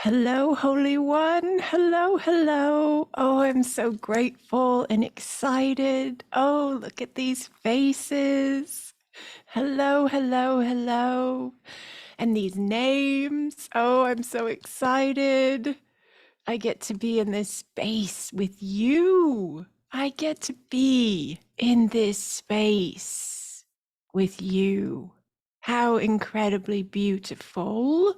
Hello, Holy One. Hello, hello. Oh, I'm so grateful and excited. Oh, look at these faces. Hello, hello, hello. And these names. Oh, I'm so excited. I get to be in this space with you. I get to be in this space with you. How incredibly beautiful.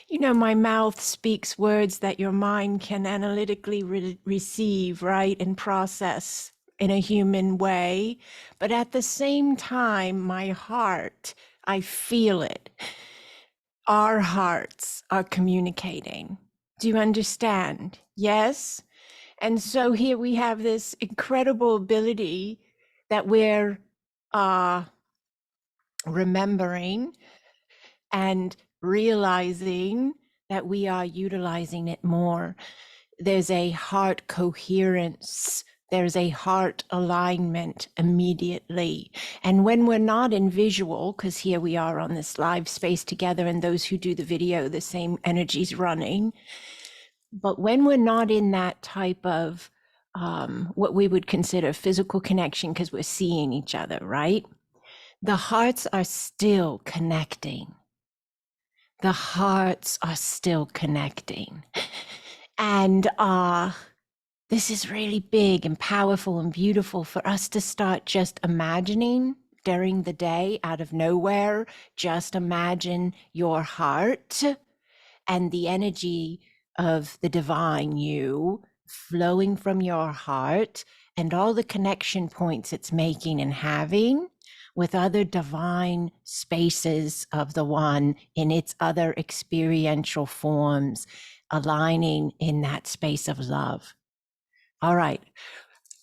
You know, my mouth speaks words that your mind can analytically receive, right, and process in a human way. But at the same time, my heart, I feel it. Our hearts are communicating. Do you understand? Yes? And so here we have this incredible ability that we're remembering and realizing that we are utilizing it more. There's a heart coherence. There's a heart alignment immediately. And when we're not in visual, because here we are on this live space together, and those who do the video, the same energy's running. But when we're not in that type of what we would consider physical connection, because we're seeing each other, right? The hearts are still connecting. The hearts are still connecting. And this is really big and powerful and beautiful for us to start just imagining during the day out of nowhere. Just imagine your heart and the energy of the divine you flowing from your heart and all the connection points it's making and having with other divine spaces of the one in its other experiential forms, aligning in that space of love. All right.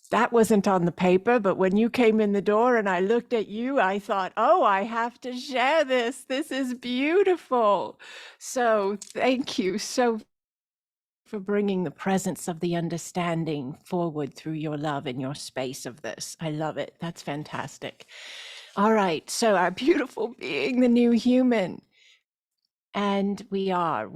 That wasn't on the paper, but when you came in the door and I looked at you, I thought, oh, I have to share this. This is beautiful. So thank you so for bringing the presence of the understanding forward through your love and your space of this. I love it. That's fantastic. All right. So our beautiful being, the new human. And we are.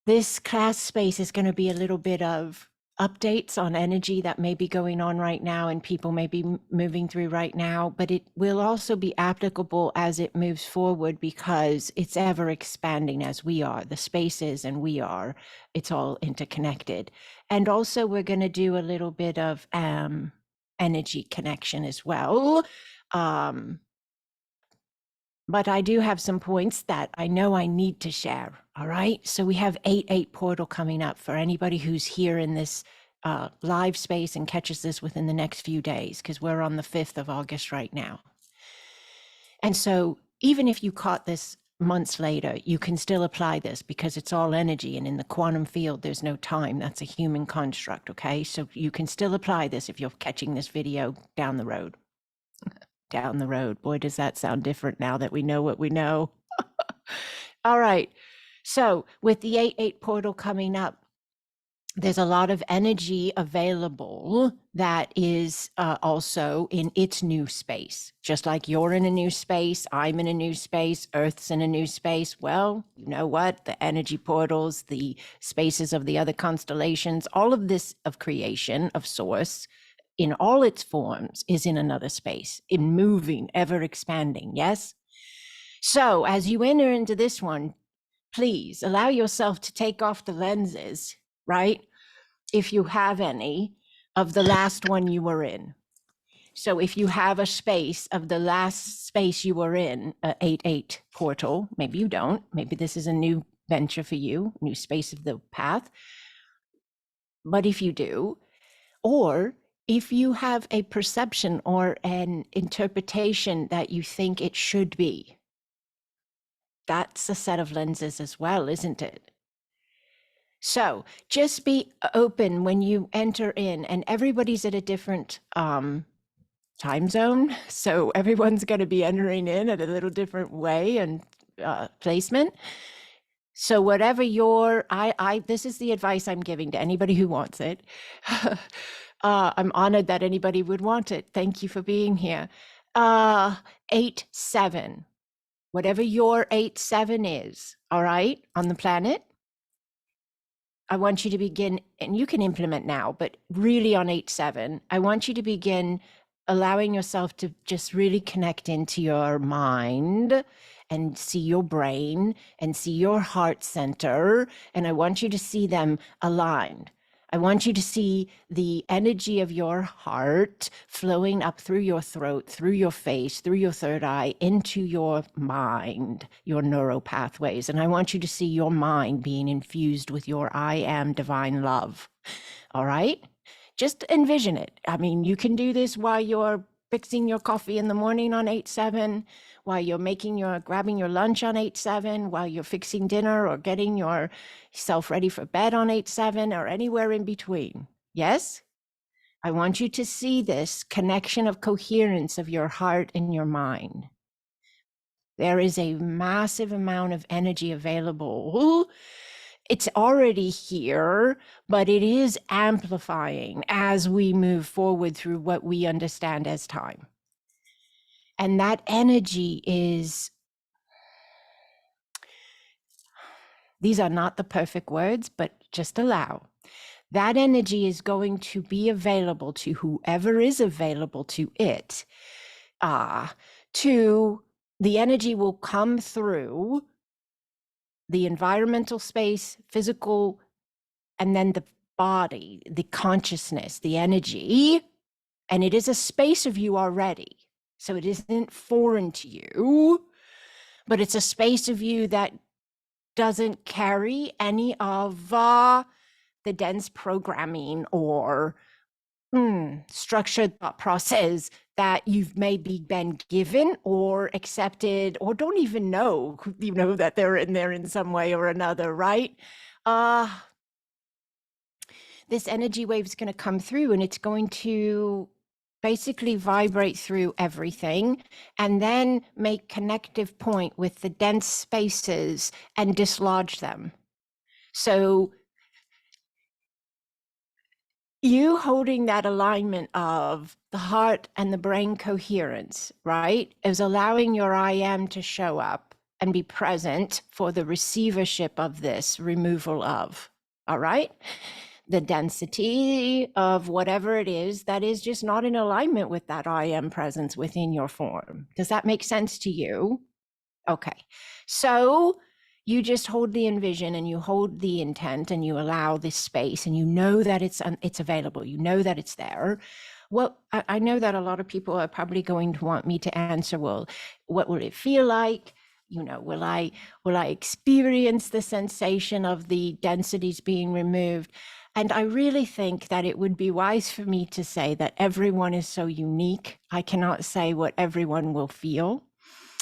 This class space is going to be a little bit of updates on energy that may be going on right now and people may be moving through right now, but it will also be applicable as it moves forward because it's ever expanding as we are, the spaces and we are, it's all interconnected. And also we're going to do a little bit of energy connection as well. But I do have some points that I know I need to share, all right? So we have 8-8 portal coming up for anybody who's here in this live space and catches this within the next few days, because we're on the 5th of August right now. And so even if you caught this months later, you can still apply this because it's all energy, and in the quantum field, there's no time. That's a human construct, okay? So you can still apply this if you're catching this video down the road. Down the road. Boy, does that sound different now that we know what we know. All right. So with the 8-8 portal coming up, there's a lot of energy available that is also in its new space. Just like you're in a new space, I'm in a new space, Earth's in a new space. Well, you know what? The energy portals, the spaces of the other constellations, all of this of creation, of source, in all its forms, is in another space, in moving, ever expanding, yes? So as you enter into this one, please allow yourself to take off the lenses, right? If you have any, of the last one you were in. So if you have a space of the last space you were in, 8-8 portal, maybe you don't, maybe this is a new venture for you, new space of the path. But if you do, or if you have a perception or an interpretation that you think it should be, that's a set of lenses as well, isn't it? So just be open when you enter in, and everybody's at a different time zone. So everyone's going to be entering in at a little different way and placement. So whatever this is the advice I'm giving to anybody who wants it. I'm honored that anybody would want it. Thank you for being here. 8-7, whatever your 8-7 is, all right, on the planet. I want you to begin, and you can implement now, but really on 8-7, I want you to begin allowing yourself to just really connect into your mind and see your brain and see your heart center. And I want you to see them aligned. I want you to see the energy of your heart flowing up through your throat, through your face, through your third eye, into your mind, your neural pathways. And I want you to see your mind being infused with your I am divine love. All right? Just envision it. I mean, you can do this while you're fixing your coffee in the morning on 8-7, while you're grabbing your lunch on 8-7, while you're fixing dinner or getting yourself ready for bed on 8-7, or anywhere in between. Yes? I want you to see this connection of coherence of your heart and your mind. There is a massive amount of energy available. It's already here, but it is amplifying as we move forward through what we understand as time. And that energy is, these are not the perfect words, but just allow. That energy is going to be available to whoever is available to it. The energy will come through the environmental space, physical, and then the body, the consciousness, the energy. And it is a space of you already. So it isn't foreign to you, but it's a space of you that doesn't carry any of the dense programming or structured thought process that you've maybe been given or accepted, or don't even know, that they're in there in some way or another, right? This energy wave is going to come through, and it's going to basically vibrate through everything and then make connective point with the dense spaces and dislodge them. So you holding that alignment of the heart and the brain coherence, right, is allowing your I am to show up and be present for the receivership of this removal of, all right? The density of whatever it is that is just not in alignment with that I am presence within your form. Does that make sense to you? Okay. So you just hold the envision and you hold the intent and you allow this space, and you know that it's available. You know that it's there. Well, I know that a lot of people are probably going to want me to answer, well, what will it feel like? Will I experience the sensation of the densities being removed? And I really think that it would be wise for me to say that everyone is so unique. I cannot say what everyone will feel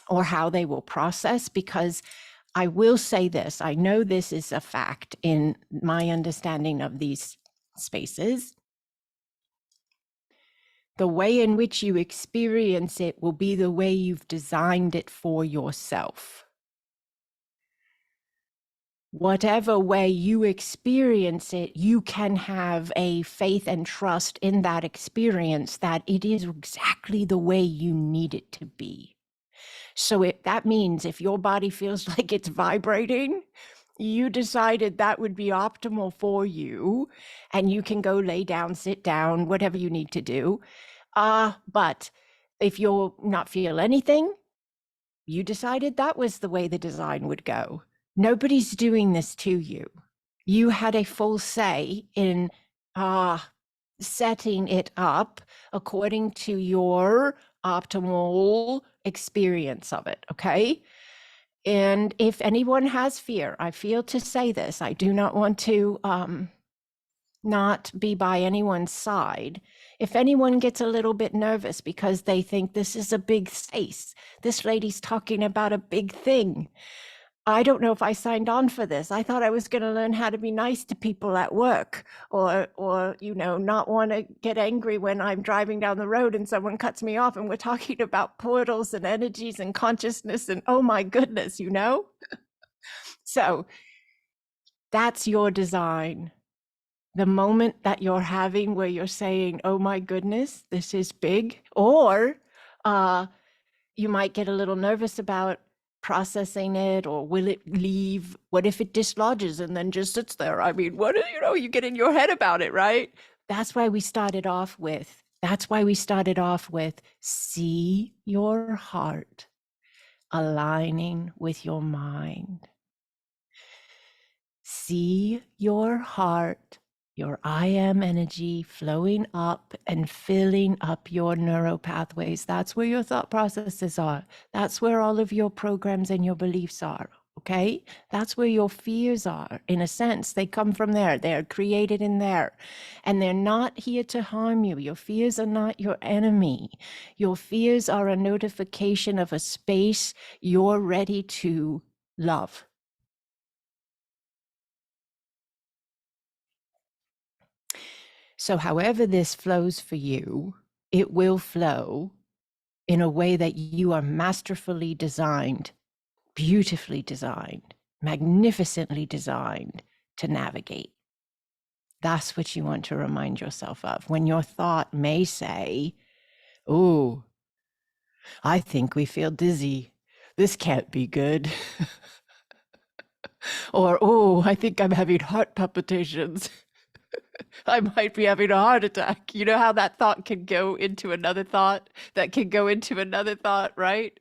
or how they will process, because I will say this, I know this is a fact in my understanding of these spaces. The way in which you experience it will be the way you've designed it for yourself. Whatever way you experience it, you can have a faith and trust in that experience that it is exactly the way you need it to be. So that means if your body feels like it's vibrating, you decided that would be optimal for you, and you can go lay down, sit down, whatever you need to do. But if you'll not feel anything, you decided that was the way the design would go. Nobody's doing this to you. You had a full say in setting it up according to your optimal experience of it, okay? And if anyone has fear, I feel to say this, I do not want to not be by anyone's side. If anyone gets a little bit nervous because they think this is a big space, this lady's talking about a big thing, I don't know if I signed on for this. I thought I was going to learn how to be nice to people at work, or not want to get angry when I'm driving down the road and someone cuts me off and we're talking about portals and energies and consciousness and oh my goodness, So that's your design. The moment that you're having where you're saying, oh my goodness, this is big, or you might get a little nervous about processing it, or will it leave? What if it dislodges and then just sits there? I mean, you get in your head about it, right? That's why we started off with see your heart aligning with your mind. See your heart, your I am energy flowing up and filling up your neural pathways. That's where your thought processes are. That's where all of your programs and your beliefs are. Okay? That's where your fears are. In a sense, they come from there. They're created in there. And they're not here to harm you. Your fears are not your enemy. Your fears are a notification of a space you're ready to love. So however this flows for you, it will flow in a way that you are masterfully designed, beautifully designed, magnificently designed to navigate. That's what you want to remind yourself of. When your thought may say, oh, I think we feel dizzy. This can't be good. Or, oh, I think I'm having heart palpitations. I might be having a heart attack. You know how that thought can go into another thought, that can go into another thought, right?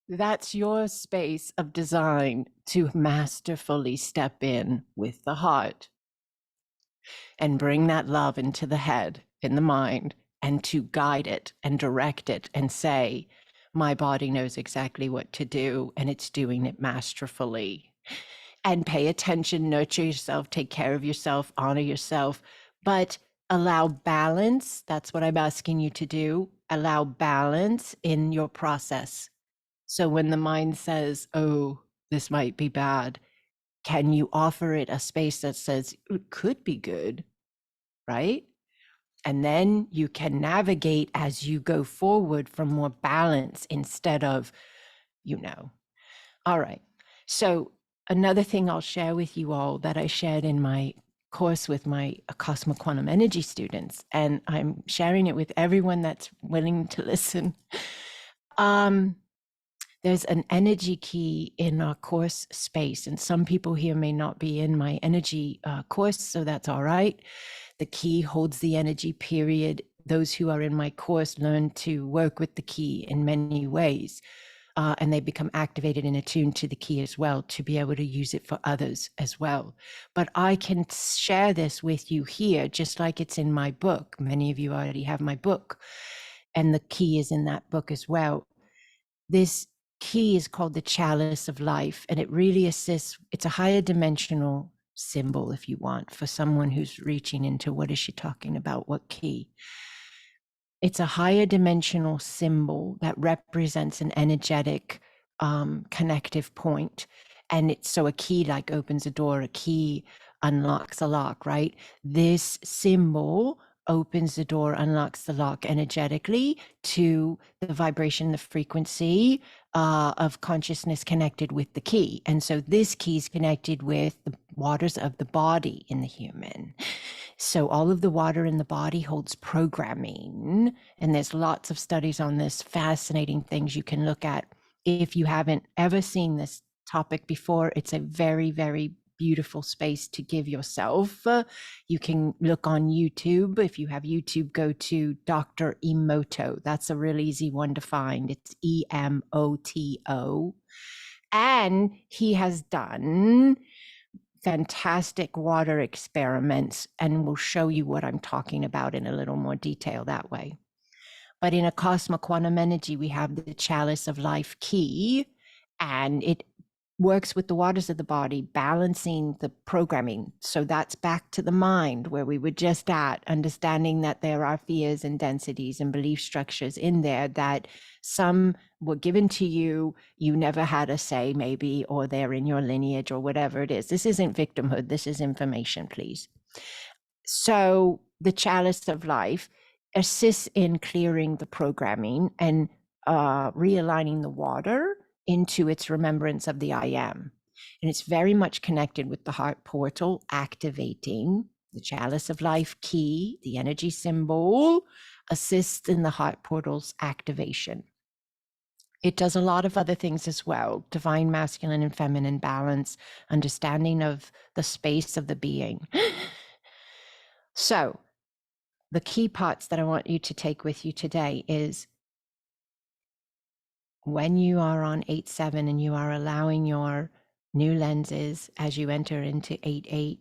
That's your space of design to masterfully step in with the heart and bring that love into the head, in the mind, and to guide it and direct it and say, my body knows exactly what to do and it's doing it masterfully. And pay attention, nurture yourself, take care of yourself, honor yourself, but allow balance. That's what I'm asking you to do. Allow balance in your process. So when the mind says, oh, this might be bad, can you offer it a space that says, it could be good, right? And then you can navigate as you go forward from more balance instead of, All right. So another thing I'll share with you all that I shared in my course with my ACASMA Quantum Energy students, and I'm sharing it with everyone that's willing to listen. There's an energy key in our course space, and some people here may not be in my energy course, so that's all right. The key holds the energy, period. Those who are in my course learn to work with the key in many ways. And they become activated and attuned to the key as well to be able to use it for others as well. But I can share this with you here, just like it's in my book. Many of you already have my book, and the key is in that book as well. This key is called the chalice of life, and it really assists. It's a higher dimensional symbol, if you want, for someone who's reaching into what is she talking about, what key. It's a higher dimensional symbol that represents an energetic connective point. And it's so a key like opens a door, a key unlocks a lock, right? This symbol opens the door, unlocks the lock energetically to the vibration, the frequency of consciousness connected with the key. And so this key is connected with the waters of the body in the human. So all of the water in the body holds programming, and there's lots of studies on this, fascinating things you can look at. If you haven't ever seen this topic before, it's a very, very beautiful space to give yourself. You can look on YouTube. If you have YouTube, go to Dr. Emoto. That's a really easy one to find. It's EMOTO. And he has done fantastic water experiments, and we'll show you what I'm talking about in a little more detail that way. But in ACASMA Quantum Energy, we have the chalice of life key, and it works with the waters of the body, balancing the programming. So that's back to the mind where we were just at, understanding that there are fears and densities and belief structures in there that some were given to you. You never had a say, maybe, or they're in your lineage or whatever it is. This isn't victimhood. This is information, please. So the chalice of life assists in clearing the programming and realigning the water into its remembrance of the I am. And it's very much connected with the heart portal, activating the chalice of life key, the energy symbol, assists in the heart portal's activation. It does a lot of other things as well: divine masculine and feminine balance, understanding of the space of the being. So the key parts that I want you to take with you today is when you are on 8-7 and you are allowing your new lenses as you enter into 8-8,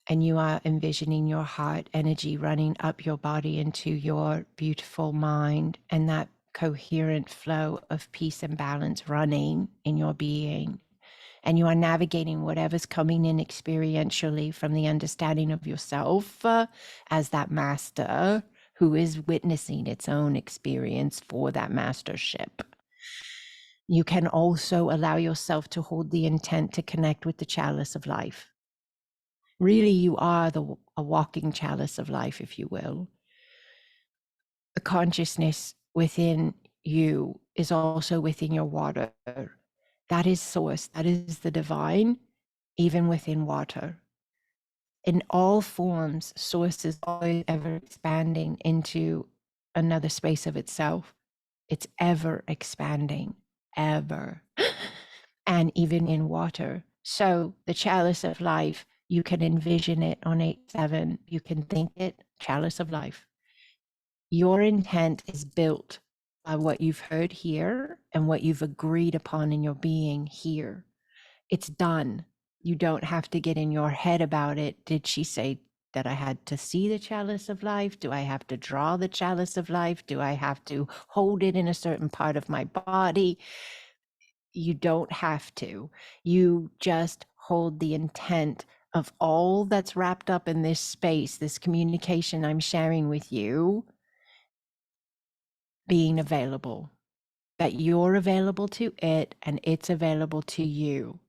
and you are envisioning your heart energy running up your body into your beautiful mind, and that coherent flow of peace and balance running in your being, and you are navigating whatever's coming in experientially from the understanding of yourself as that master who is witnessing its own experience for that mastership. You can also allow yourself to hold the intent to connect with the chalice of life. Really, you are a walking chalice of life, if you will. The consciousness within you is also within your water. That is source, that is the divine, even within water. In all forms, source is always ever expanding into another space of itself. It's ever expanding, ever. And even in water. So the chalice of life, you can envision it on 8-7. You can think it, chalice of life. Your intent is built by what you've heard here and what you've agreed upon in your being here. It's done. You don't have to get in your head about it. Did she say that I had to see the chalice of life? Do I have to draw the chalice of life? Do I have to hold it in a certain part of my body? You don't have to. You just hold the intent of all that's wrapped up in this space, this communication I'm sharing with you, being available, that you're available to it and it's available to you.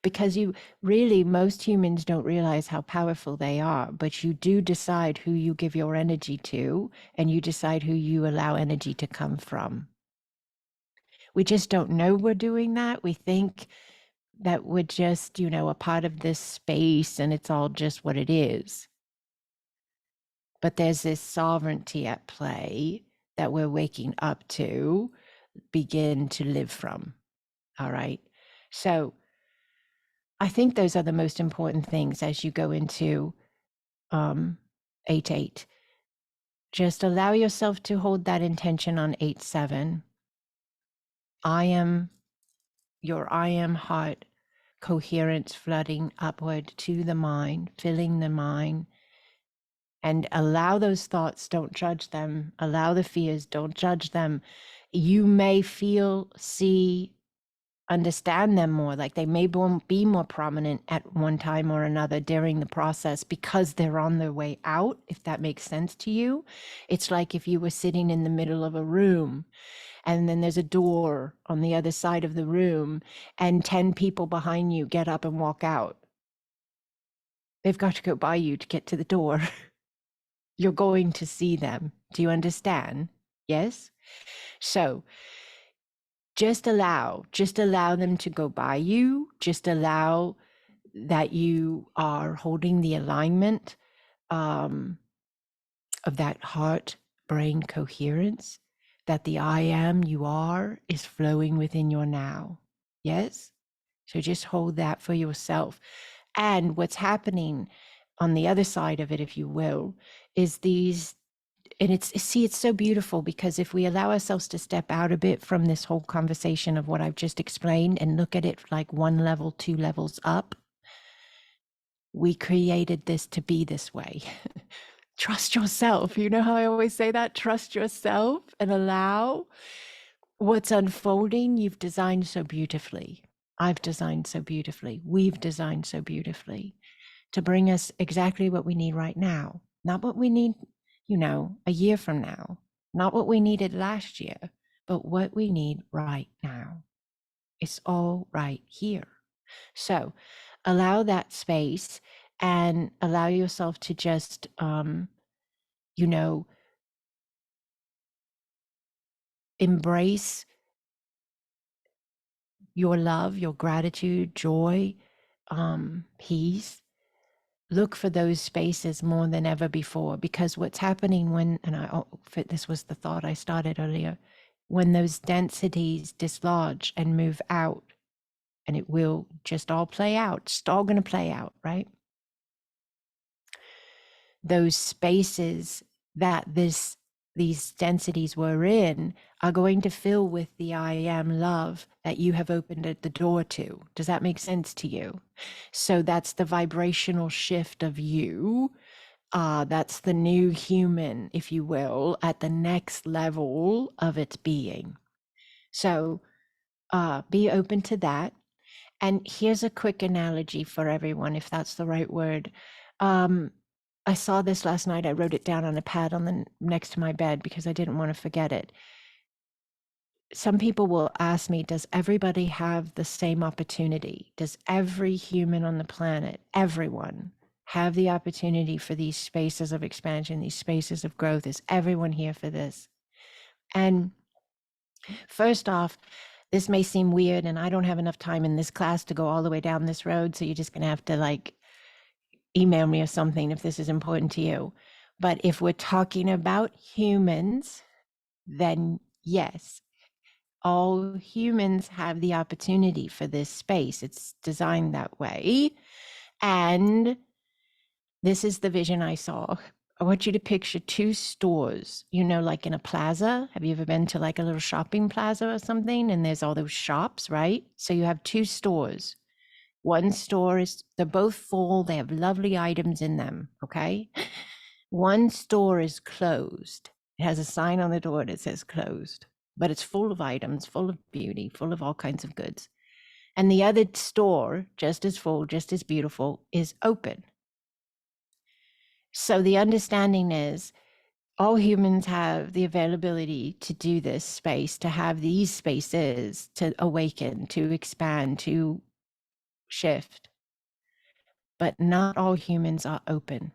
Because you really, most humans don't realize how powerful they are, but you do decide who you give your energy to, and you decide who you allow energy to come from. We just don't know we're doing that. We think that we're just, a part of this space and it's all just what it is. But there's this sovereignty at play that we're waking up to begin to live from. All right. So I think those are the most important things as you go into 8-8. Just allow yourself to hold that intention on 8-7. I am heart coherence flooding upward to the mind, filling the mind, and allow those thoughts, don't judge them. Allow the fears, don't judge them. You may feel, see, understand them more, like they may be more prominent at one time or another during the process because they're on their way out, if that makes sense to you. It's like if you were sitting in the middle of a room and then there's a door on the other side of the room and 10 people behind you get up and walk out. They've got to go by you to get to the door. You're going to see them. Do you understand? Yes? So just allow them to go by you. Just allow that you are holding the alignment of that heart brain coherence, that the I am, you are, is flowing within your now. Yes? So just hold that for yourself. And what's happening on the other side of it, if you will, is these, and it's so beautiful, because if we allow ourselves to step out a bit from this whole conversation of what I've just explained and look at it like 1 level, 2 levels up, we created this to be this way. Trust yourself. You know how I always say that? Trust yourself and allow what's unfolding. You've designed so beautifully. I've designed so beautifully. We've designed so beautifully to bring us exactly what we need right now. Not what we need, a year from now. Not what we needed last year, but what we need right now. It's all right here. So allow that space and allow yourself to just, you know, embrace your love, your gratitude, joy, peace. Look for those spaces more than ever before, because what's happening when, and this was the thought I started earlier, when those densities dislodge and move out, and it will just all play out, it's all going to play out, right? Those spaces that these densities were in are going to fill with the I am love that you have opened at the door to. Does that make sense to you? So that's the vibrational shift of you. That's the new human, if you will, at the next level of its being. So be open to that. And here's a quick analogy for everyone, if that's the right word. I saw this last night. I wrote it down on a pad on the next to my bed because I didn't want to forget it. Some people will ask me, does everybody have the same opportunity? Does every human on the planet, everyone, have the opportunity for these spaces of expansion, these spaces of growth? Is everyone here for this? And first off, this may seem weird, and I don't have enough time in this class to go all the way down this road. So you're just going to have to like email me or something if this is important to you. But if we're talking about humans, then yes, all humans have the opportunity for this space. It's designed that way. And this is the vision I saw. I want you to picture two stores, you know, like in a plaza. Have you ever been to like a little shopping plaza or something? And there's all those shops, right? So you have two stores. One store is, they're both full. They have lovely items in them. Okay. One store is closed. It has a sign on the door that says closed, but it's full of items, full of beauty, full of all kinds of goods. And the other store, just as full, just as beautiful, is open. So the understanding is all humans have the availability to do this space, to have these spaces, to awaken, to expand, to shift. But not all humans are open.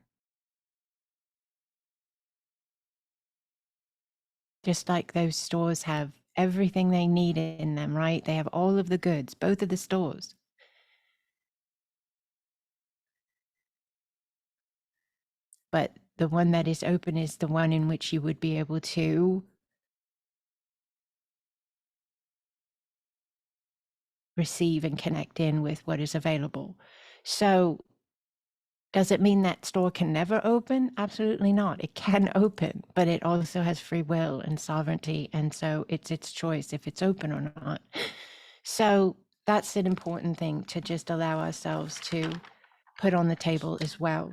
Just like those stores have everything they need in them, right? They have all of the goods, both of the stores. But the one that is open is the one in which you would be able to receive and connect in with what is available. So does it mean that store can never open? Absolutely not. It can open, but it also has free will and sovereignty. And so it's its choice if it's open or not. So that's an important thing to just allow ourselves to put on the table as well.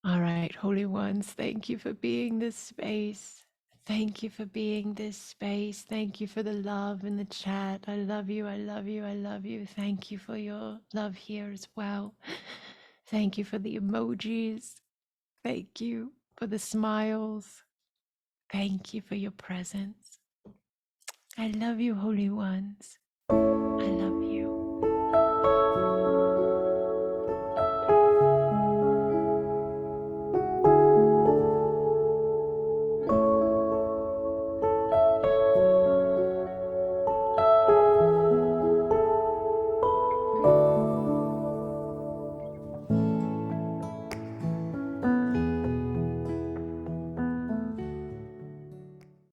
All right, Holy Ones, thank you for being this space. Thank you for being this space. Thank you for the love in the chat. I love you. I love you. I love you. Thank you for your love here as well. Thank you for the emojis. Thank you for the smiles. Thank you for your presence. I love you, Holy Ones.